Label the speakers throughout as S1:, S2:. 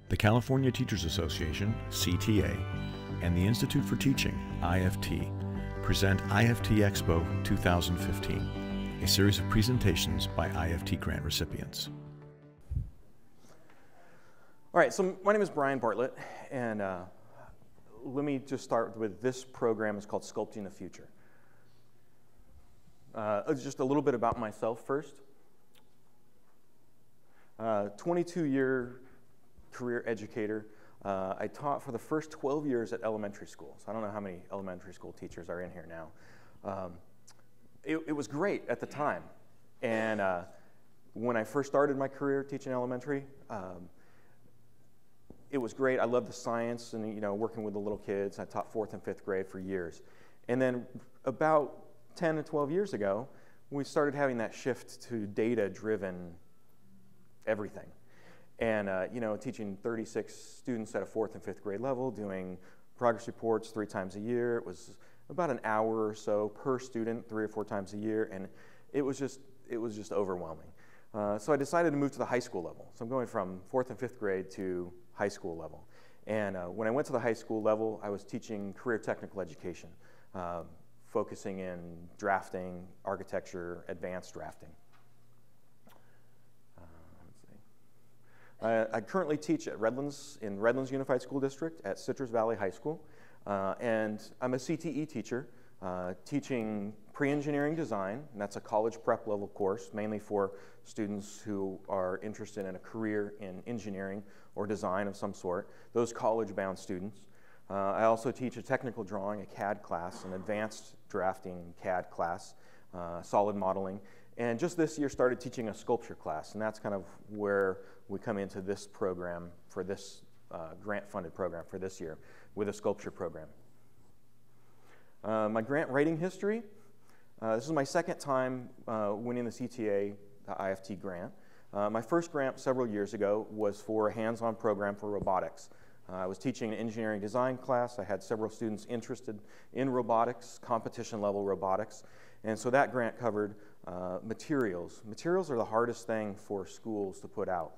S1: The California Teachers Association, CTA, and the Institute for Teaching, IFT, present IFT Expo 2015, a series of presentations by IFT grant recipients.
S2: All right, so my name is Bartlett, and let me just start with this program. It's called Sculpting the Future. Just a little bit about myself first. 22-year career educator. I taught for the first 12 years at elementary schools. I don't know how many elementary school teachers are in here now. It was great at the time. And when I first started my career teaching elementary, it was great. I loved the science and working with the little kids. I taught 4th and 5th grade for years. And then about 10 to 12 years ago, we started having that shift to data-driven everything. And teaching 36 students at a 4th and 5th grade level, doing progress reports 3 times a year. It was about an hour or so per student, 3 or 4 times a year, and it was just overwhelming. So I decided to move to the high school level. So I'm going from 4th and 5th grade to high school level. And when I went to the high school level, I was teaching career technical education, focusing in drafting, architecture, advanced drafting. I currently teach at Redlands, in Redlands Unified School District at Citrus Valley High School. And I'm a CTE teacher, teaching pre-engineering design, and that's a college prep level course, mainly for students who are interested in a career in engineering or design of some sort, those college-bound students. I also teach a technical drawing, a CAD class, an advanced drafting CAD class, solid modeling, and just this year started teaching a sculpture class, and that's kind of where we come into this program for this grant-funded program for this year with a sculpture program. My grant writing history, this is my second time winning the CTA IFT grant. My first grant several years ago was for a hands-on program for robotics. I was teaching an engineering design class. I had several students interested in robotics, competition-level robotics, and so that grant covered materials. Materials are the hardest thing for schools to put out.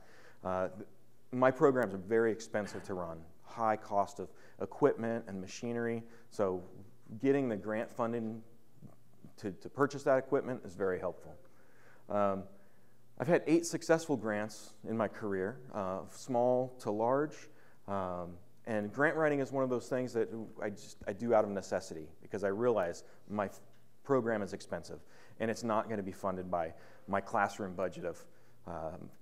S2: My programs are very expensive to run, high cost of equipment and machinery, so getting the grant funding to purchase that equipment is very helpful. I've had 8 successful grants in my career, small to large, and grant writing is one of those things that I do out of necessity because I realize my program is expensive and it's not going to be funded by my classroom budget of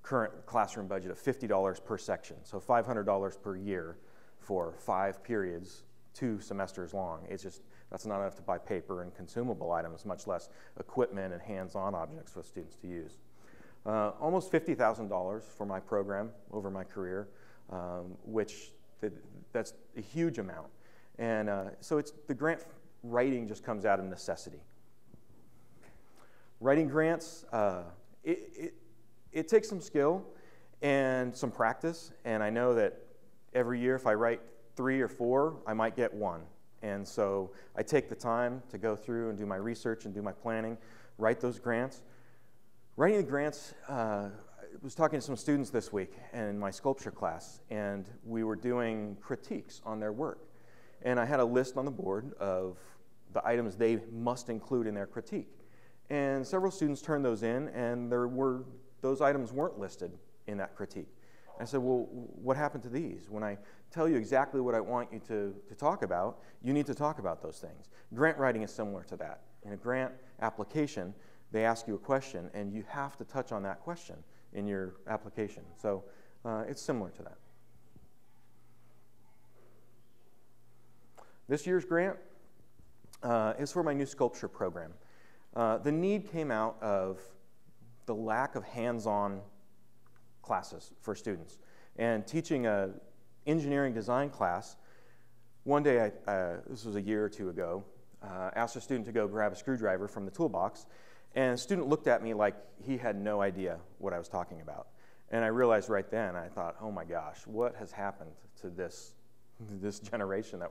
S2: current classroom budget of $50 per section, so $500 per year for 5 periods, 2 semesters long. It's just, that's not enough to buy paper and consumable items, much less equipment and hands-on objects for students to use. Almost $50,000 for my program over my career, which that's a huge amount. And so the grant writing just comes out of necessity. Writing grants, it takes some skill and some practice, and I know that every year if I write 3 or 4, I might get 1. And so I take the time to go through and do my research and do my planning, write those grants. Writing the grants, I was talking to some students this week in my sculpture class, and we were doing critiques on their work. And I had a list on the board of the items they must include in their critique. And several students turned those in, and those items weren't listed in that critique. I said, well, what happened to these? When I tell you exactly what I want you to talk about, you need to talk about those things. Grant writing is similar to that. In a grant application, they ask you a question, and you have to touch on that question in your application. So it's similar to that. This year's grant is for my new sculpture program. The need came out of the lack of hands-on classes for students. And teaching an engineering design class, one day, this was a year or 2 ago, asked a student to go grab a screwdriver from the toolbox, and the student looked at me like he had no idea what I was talking about. And I realized right then, I thought, oh my gosh, what has happened to this generation that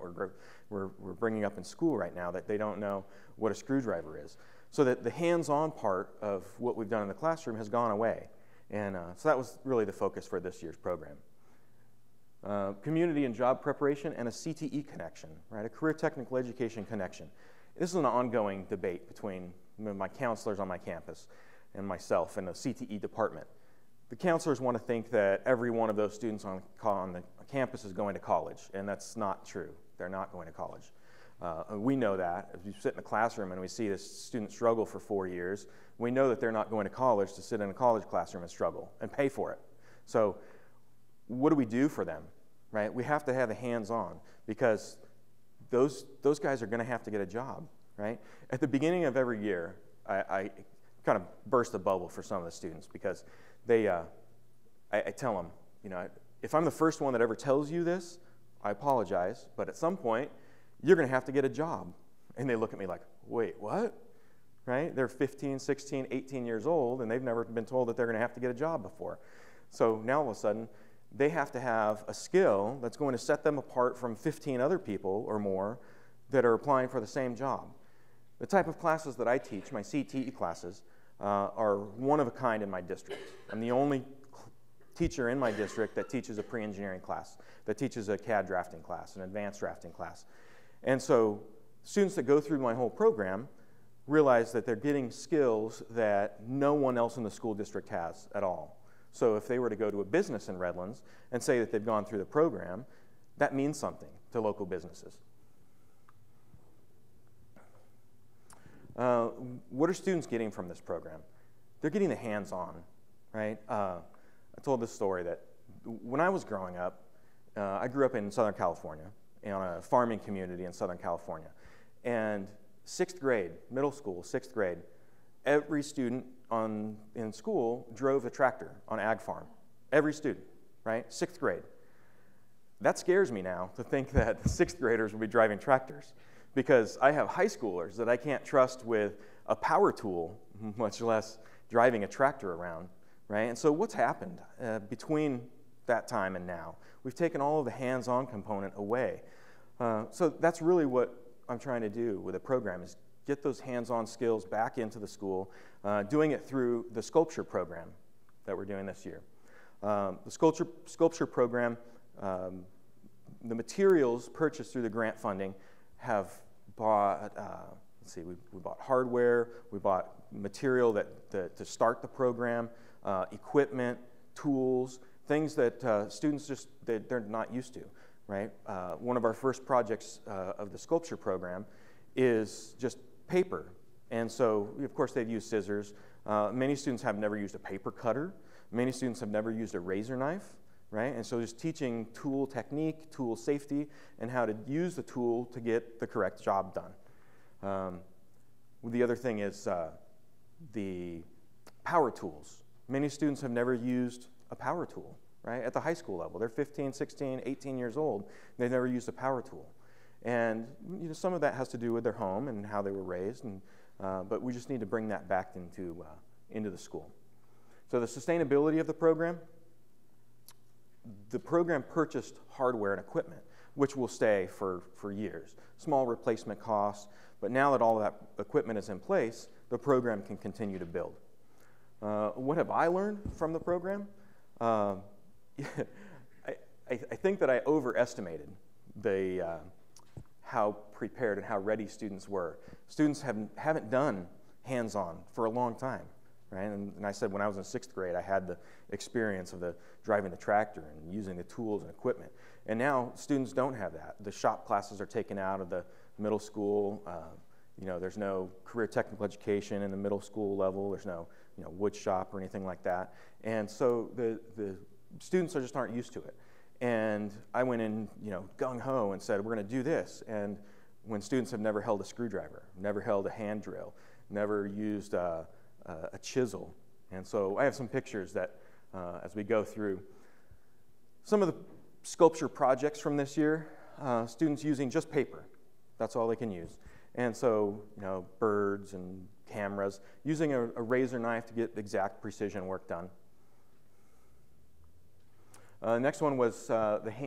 S2: we're bringing up in school right now, that they don't know what a screwdriver is. So that the hands-on part of what we've done in the classroom has gone away. And so that was really the focus for this year's program. community and job preparation, and a CTE connection, right? A career technical education connection. This is an ongoing debate between my counselors on my campus and myself and the CTE department. The counselors want to think that every one of those students on the campus is going to college, and that's not true. They're not going to college. We know that. As we sit in the classroom and we see this student struggle for 4 years, we know that they're not going to college to sit in a college classroom and struggle and pay for it. So what do we do for them, right? We have to have the hands-on, because those guys are going to have to get a job, right? At the beginning of every year, I kind of burst a bubble for some of the students, because I tell them, you know, if I'm the first one that ever tells you this, I apologize, but at some point, you're going to have to get a job. And they look at me like, wait, what? Right? They're 15, 16, 18 years old, and they've never been told that they're going to have to get a job before. So now all of a sudden, they have to have a skill that's going to set them apart from 15 other people or more that are applying for the same job. The type of classes that I teach, my CTE classes, are one of a kind in my district. I'm the only teacher in my district that teaches a pre-engineering class, that teaches a CAD drafting class, an advanced drafting class. And so students that go through my whole program realize that they're getting skills that no one else in the school district has at all. So if they were to go to a business in Redlands and say that they've gone through the program, that means something to local businesses. What are students getting from this program? They're getting the hands-on, right? I told this story that when I was growing up, I grew up in Southern California, in a farming community in Southern California. And 6th grade, middle school, 6th grade, every student in school drove a tractor on ag farm. Every student, right? 6th grade. That scares me now to think that 6th graders will be driving tractors, because I have high schoolers that I can't trust with a power tool, much less driving a tractor around, right? And so what's happened between that time and now? We've taken all of the hands-on component away. So that's really what I'm trying to do with the program, is get those hands-on skills back into the school, doing it through the sculpture program that we're doing this year. The sculpture program, the materials purchased through the grant funding have bought, let's see, we bought hardware, we bought material to start the program, equipment, tools, things that students just, they're not used to, right? One of our first projects of the sculpture program is just paper. And so, of course, they've used scissors. Many students have never used a paper cutter. Many students have never used a razor knife, right? And so just teaching tool technique, tool safety, and how to use the tool to get the correct job done. The other thing is the power tools. Many students have never used a power tool, right? At the high school level, they're 15, 16, 18 years old. They've never used a power tool. And you know, some of that has to do with their home and how they were raised, and, but we just need to bring that back into the school. So the sustainability of the program purchased hardware and equipment, which will stay for years. Small replacement costs, but now that all of that equipment is in place, the program can continue to build. What have I learned from the program? I think that I overestimated how prepared and how ready students were. Students haven't done hands-on for a long time, right? And I said when I was in 6th grade, I had the experience of driving the tractor and using the tools and equipment. And now students don't have that. The shop classes are taken out of the middle school. You know, there's no career technical education in the middle school level. There's no, you know, wood shop or anything like that. And so the students just aren't used to it. And I went in, you know, gung-ho and said, we're going to do this. And when students have never held a screwdriver, never held a hand drill, never used a chisel. And so I have some pictures that, as we go through some of the sculpture projects from this year, students using just paper. That's all they can use. And so, you know, birds and cameras, using a razor knife to get exact precision work done. Next one was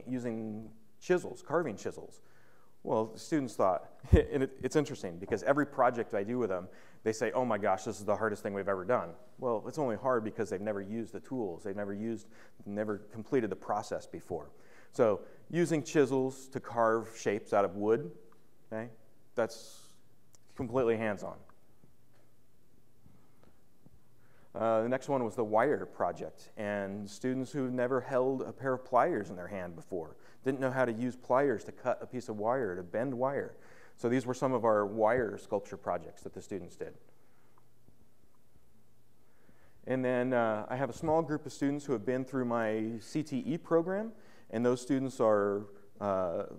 S2: using chisels, carving chisels. Well, the students thought, and it's interesting because every project I do with them, they say, oh my gosh, this is the hardest thing we've ever done. Well, it's only hard because they've never used the tools. They've never completed the process before. So using chisels to carve shapes out of wood, okay, that's completely hands-on. The next one was the wire project, and students who never held a pair of pliers in their hand before, didn't know how to use pliers to cut a piece of wire, to bend wire. So these were some of our wire sculpture projects that the students did. And then I have a small group of students who have been through my CTE program, and those students are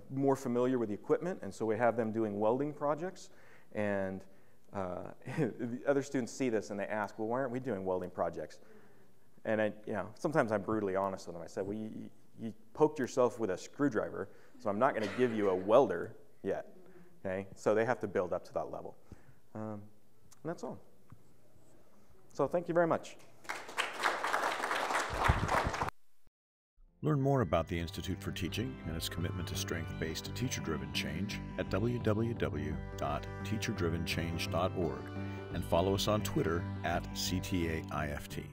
S2: more familiar with the equipment, and so we have them doing welding projects. And the other students see this and they ask, well, why aren't we doing welding projects? And sometimes I'm brutally honest with them. I said, well, you poked yourself with a screwdriver, so I'm not going to give you a welder yet. Okay? So they have to build up to that level. And that's all. So thank you very much.
S1: Learn more about the Institute for Teaching and its commitment to strength-based teacher-driven change at www.teacherdrivenchange.org and follow us on Twitter at CTAIFT.